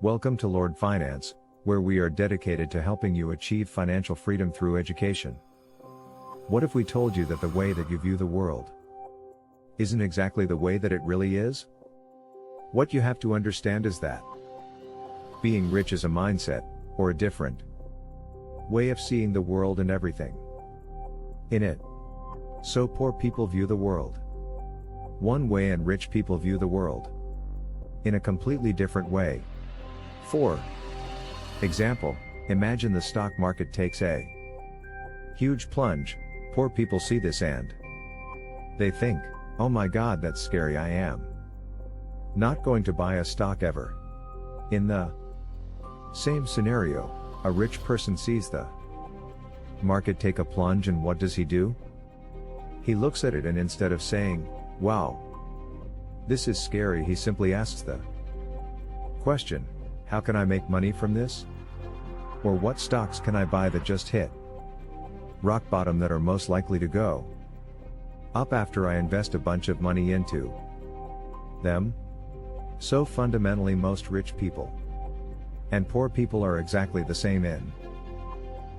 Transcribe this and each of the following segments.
Welcome to Lord Finance, where we are dedicated to helping you achieve financial freedom through education. What if we told you that the way that you view the world isn't exactly the way that it really is? What you have to understand is that being rich is a mindset, or a different way of seeing the world and everything in it. So poor people view the world one way and rich people view the world in a completely different way. For example, imagine the stock market takes a huge plunge. Poor people see this and they think, oh my god, that's scary, I am not going to buy a stock ever. In the same scenario, a rich person sees the market take a plunge and what does he do? He looks at it and instead of saying, wow, this is scary, he simply asks the question, how can I make money from this? Or what stocks can I buy that just hit rock bottom that are most likely to go up after I invest a bunch of money into them? So fundamentally most rich people and poor people are exactly the same in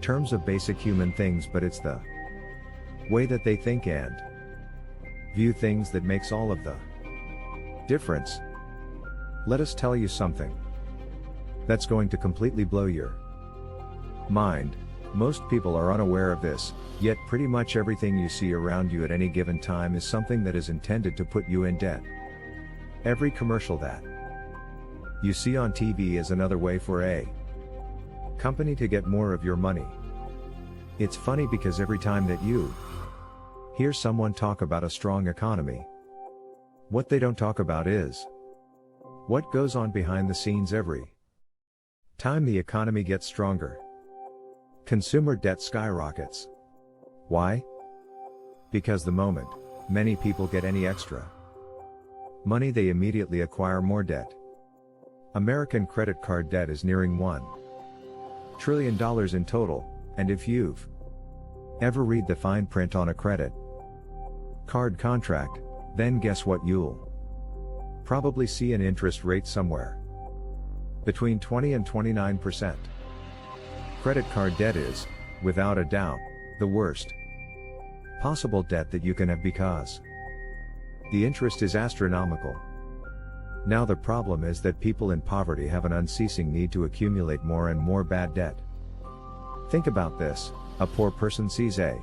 terms of basic human things, but it's the way that they think and view things that makes all of the difference. Let us tell you something that's going to completely blow your mind. Most people are unaware of this, yet pretty much everything you see around you at any given time is something that is intended to put you in debt. Every commercial that you see on TV is another way for a company to get more of your money. It's funny because every time that you hear someone talk about a strong economy, what they don't talk about is what goes on behind the scenes every time the economy gets stronger. Consumer debt skyrockets. Why? Because the moment many people get any extra money, they immediately acquire more debt. American credit card debt is nearing $1 trillion in total, and if you've ever read the fine print on a credit card contract, then guess what, you'll probably see an interest rate somewhere between 20 and 29%. Credit card debt is, without a doubt, the worst possible debt that you can have because the interest is astronomical. Now the problem is that people in poverty have an unceasing need to accumulate more and more bad debt. Think about this, a poor person sees a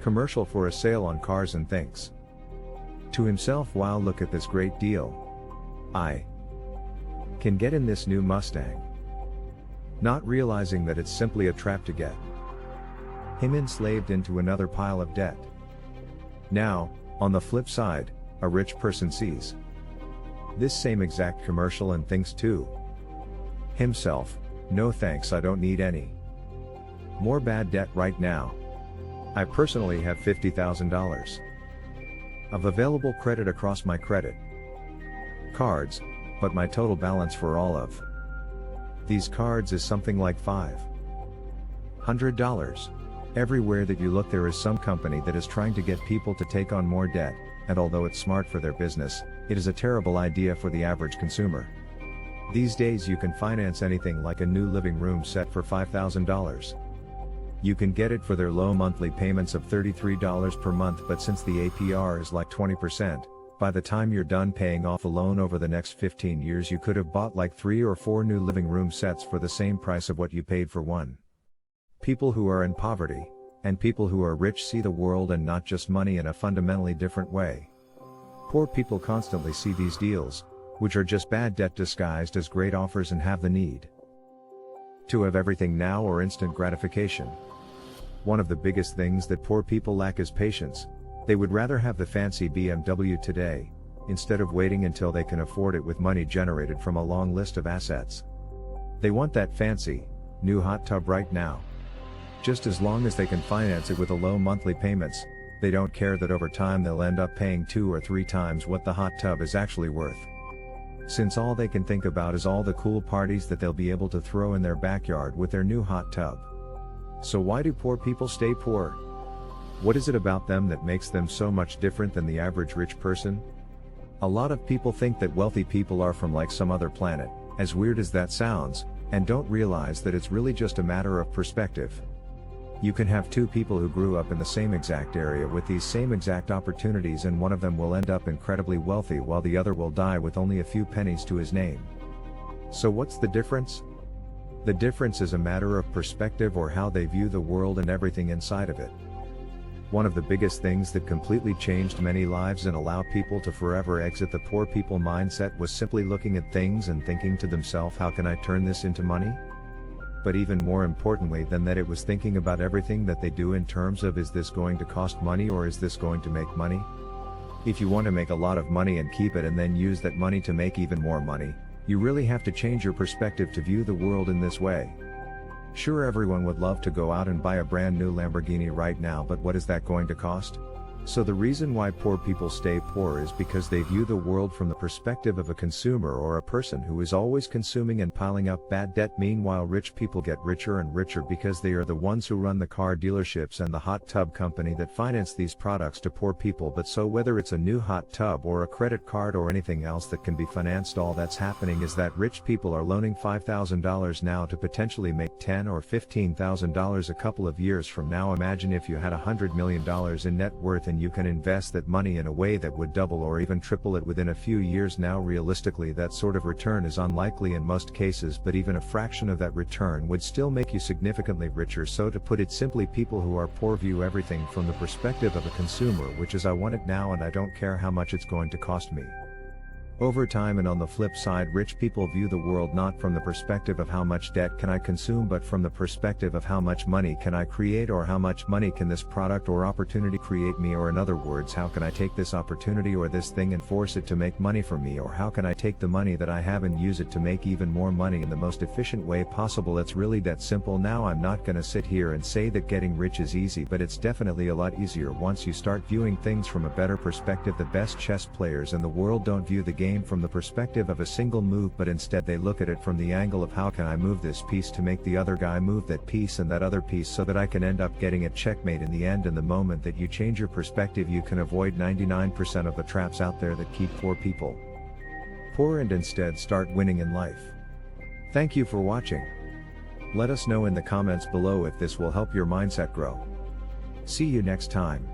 commercial for a sale on cars and thinks to himself, wow, look at this great deal I can get in this new Mustang. Not realizing that it's simply a trap to get him enslaved into another pile of debt. Now, on the flip side, a rich person sees this same exact commercial and thinks to himself, no thanks, I don't need any more bad debt right now. I personally have $50,000 of available credit across my credit cards, but my total balance for all of these cards is something like $500. Everywhere that you look there is some company that is trying to get people to take on more debt, and although it's smart for their business, it is a terrible idea for the average consumer. These days you can finance anything like a new living room set for $5,000. You can get it for their low monthly payments of $33 per month, but since the APR is like 20%, by the time you're done paying off a loan over the next 15 years you could have bought like 3 or 4 new living room sets for the same price of what you paid for one. People who are in poverty, and people who are rich see the world and not just money in a fundamentally different way. Poor people constantly see these deals, which are just bad debt disguised as great offers, and have the need to have everything now or instant gratification. One of the biggest things that poor people lack is patience. They would rather have the fancy BMW today, instead of waiting until they can afford it with money generated from a long list of assets. They want that fancy, new hot tub right now. Just as long as they can finance it with a low monthly payments, they don't care that over time they'll end up paying 2 or 3 times what the hot tub is actually worth. Since all they can think about is all the cool parties that they'll be able to throw in their backyard with their new hot tub. So why do poor people stay poor? What is it about them that makes them so much different than the average rich person? A lot of people think that wealthy people are from like some other planet, As weird as that sounds, and don't realize that it's really just a matter of perspective. You can have two people who grew up in the same exact area with these same exact opportunities, and one of them will end up incredibly wealthy while the other will die with only a few pennies to his name. So what's the difference? The difference is a matter of perspective, or how they view the world and everything inside of it. One of the biggest things that completely changed many lives and allowed people to forever exit the poor people mindset was simply looking at things and thinking to themselves, how can I turn this into money? But even more importantly than that, it was thinking about everything that they do in terms of, is this going to cost money or is this going to make money? If you want to make a lot of money and keep it and then use that money to make even more money, you really have to change your perspective to view the world in this way. Sure, everyone would love to go out and buy a brand new Lamborghini right now, but what is that going to cost? So the reason why poor people stay poor is because they view the world from the perspective of a consumer, or a person who is always consuming and piling up bad debt. Meanwhile, rich people get richer and richer because they are the ones who run the car dealerships and the hot tub company that finance these products to poor people. But so whether it's a new hot tub or a credit card or anything else that can be financed, all that's happening is that rich people are loaning $5,000 now to potentially make $10,000 or $15,000 a couple of years from now. Imagine if you had $100 million in net worth and you can invest that money in a way that would double or even triple it within a few years. Now, realistically, that sort of return is unlikely in most cases, but even a fraction of that return would still make you significantly richer. So to put it simply, people who are poor view everything from the perspective of a consumer, which is, I want it now and I don't care how much it's going to cost me over time. And on the flip side, rich people view the world not from the perspective of how much debt can I consume, but from the perspective of how much money can I create, or how much money can this product or opportunity create me, or in other words, how can I take this opportunity or this thing and force it to make money for me, or how can I take the money that I have and use it to make even more money in the most efficient way possible. It's really that simple. Now, I'm not gonna sit here and say that getting rich is easy, but it's definitely a lot easier once you start viewing things from a better perspective. The best chess players in the world don't view the game from the perspective of a single move, but instead they look at it from the angle of, how can I move this piece to make the other guy move that piece and that other piece, so that I can end up getting a checkmate in the end. And the moment that you change your perspective, you can avoid 99% of the traps out there that keep poor people poor, and instead start winning in life. Thank you for watching. Let us know in the comments below if this will help your mindset grow. See you next time.